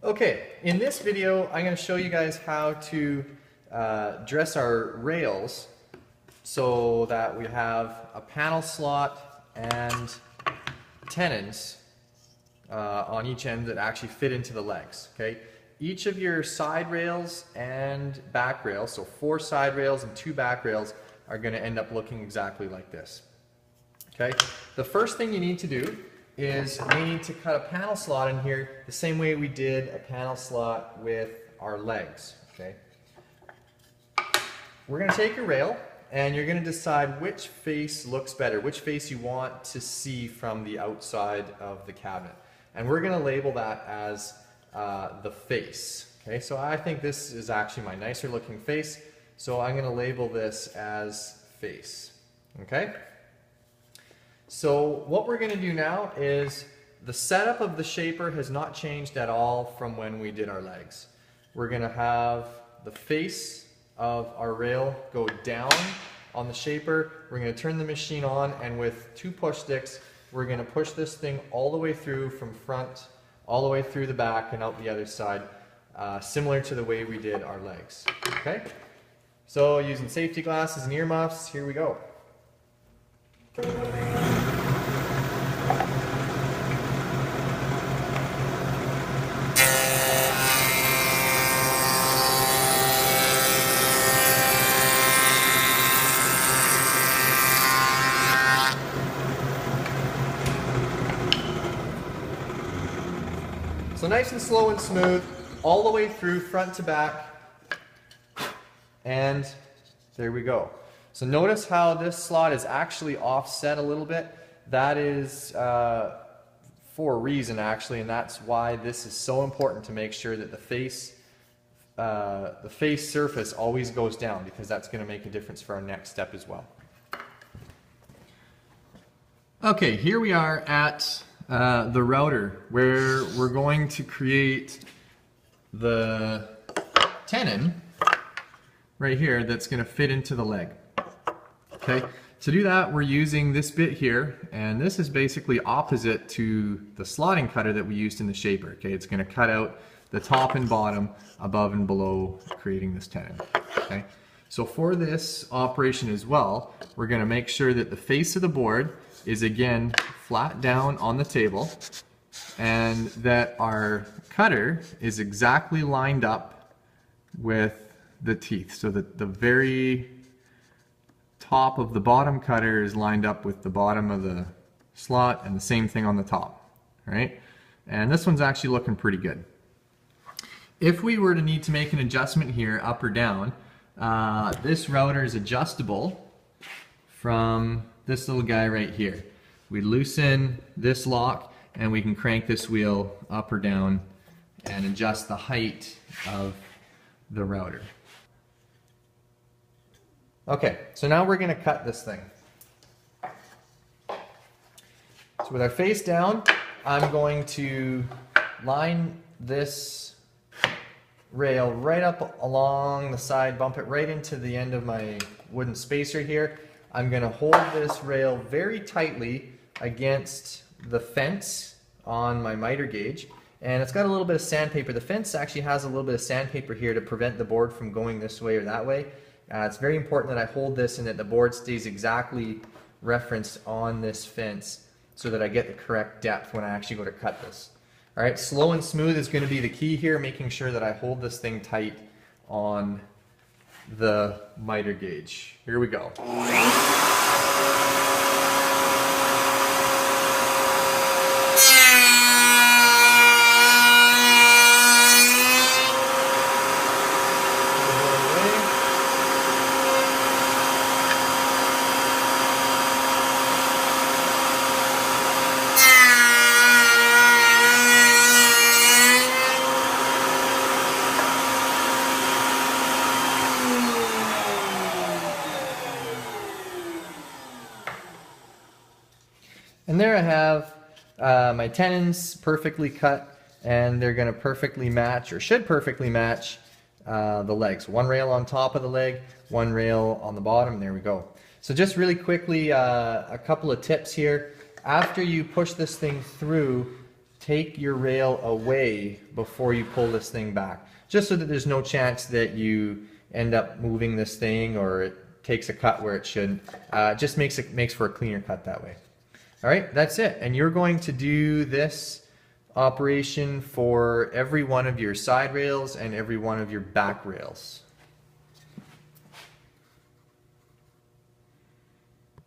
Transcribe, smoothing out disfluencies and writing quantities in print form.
Okay, in this video I'm going to show you guys how to dress our rails so that we have a panel slot and tenons on each end that actually fit into the legs. Okay, each of your side rails and back rails, so 4 side rails and 2 back rails, are going to end up looking exactly like this. Okay, the first thing you need to do is we need to cut a panel slot in here the same way we did a panel slot with our legs. Okay, we're going to take your rail and you're going to decide which face looks better, which face you want to see from the outside of the cabinet. And we're going to label that as the face. Okay, so I think this is actually my nicer looking face, so I'm going to label this as face. Okay? So what we're going to do now is the setup of the shaper has not changed at all from when we did our legs. We're going to have the face of our rail go down on the shaper. We're going to turn the machine on, and with 2 push sticks we're going to push this thing all the way through, from front all the way through the back and out the other side, similar to the way we did our legs. Okay? So using safety glasses and earmuffs, here we go. So nice and slow and smooth, all the way through, front to back, and there we go. So notice how this slot is actually offset a little bit. That is for a reason actually, and that's why this is so important to make sure that the face surface always goes down, because that's going to make a difference for our next step as well. Okay, here we are at the router where we're going to create the tenon right here that's going to fit into the leg. Okay, to do that we're using this bit here, and this is basically opposite to the slotting cutter that we used in the shaper. Okay, it's going to cut out the top and bottom, above and below, creating this tenon. Okay, so for this operation as well, we're going to make sure that the face of the board is again flat down on the table, and that our cutter is exactly lined up with the teeth, so that the very top of the bottom cutter is lined up with the bottom of the slot, and the same thing on the top, right? And this one's actually looking pretty good. If we were to need to make an adjustment here, up or down, this router is adjustable from this little guy right here. We loosen this lock and we can crank this wheel up or down and adjust the height of the router. Okay, so now we're going to cut this thing. So with our face down, I'm going to line this rail right up along the side, bump it right into the end of my wooden spacer here. I'm going to hold this rail very tightly against the fence on my miter gauge, and it's got a little bit of sandpaper. The fence actually has a little bit of sandpaper here to prevent the board from going this way or that way. It's very important that I hold this and that the board stays exactly referenced on this fence so that I get the correct depth when I actually go to cut this. Alright, slow and smooth is going to be the key here, making sure that I hold this thing tight on the miter gauge. Here we go. And there I have my tenons perfectly cut, and they're going to perfectly match, or should perfectly match, the legs. One rail on top of the leg, one rail on the bottom. There we go. So just really quickly, a couple of tips here. After you push this thing through, take your rail away before you pull this thing back, just so that there's no chance that you end up moving this thing or it takes a cut where it shouldn't. Just makes for a cleaner cut that way. All right, that's it. And you're going to do this operation for every one of your side rails and every one of your back rails.